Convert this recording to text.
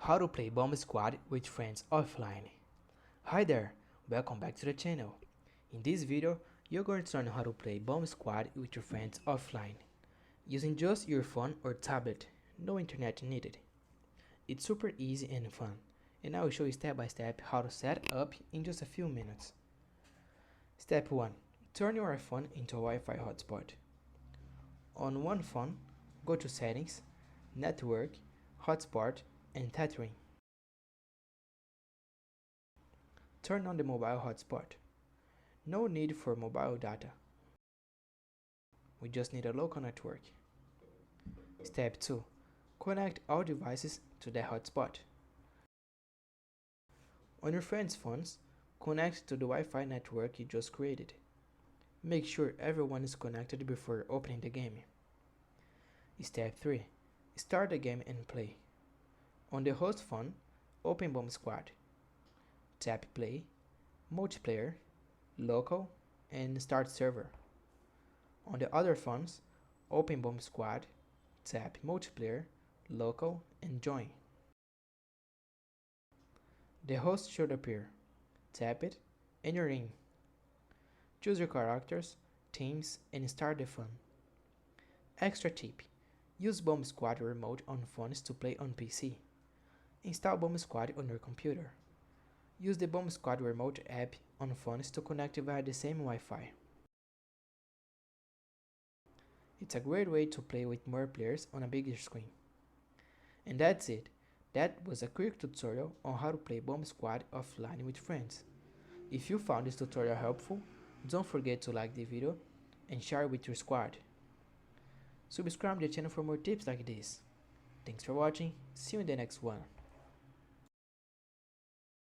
How to play Bombsquad with friends offline. Hi there, welcome back to the channel. In this video, you're going to learn how to play Bombsquad with your friends offline, using just your phone or tablet, no internet needed. It's super easy and fun, and I will show you step by step how to set up in just a few minutes. Step 1. Turn your iPhone into a Wi-Fi hotspot. On one phone, go to Settings, Network, Hotspot, and Tethering. Turn on the mobile hotspot. No need for mobile data. We just need a local network. Step 2. Connect all devices to the hotspot. On your friends' phones, connect to the Wi-Fi network you just created. Make sure everyone is connected before opening the game. Step 3. Start the game and play. On the host phone, open Bombsquad. Tap Play, Multiplayer, Local, and Start Server. On the other phones, open Bombsquad, tap Multiplayer, Local, and Join. The host should appear. Tap it, and you're in. Choose your characters, teams, and start the fun. Extra tip: use Bombsquad remote on phones to play on PC. Install Bombsquad on your computer. Use the Bombsquad remote app on phones to connect via the same Wi-Fi. It's a great way to play with more players on a bigger screen. And that's it. That was a quick tutorial on how to play Bombsquad offline with friends. If you found this tutorial helpful, don't forget to like the video and share it with your squad. Subscribe to the channel for more tips like this. Thanks for watching, see you in the next one.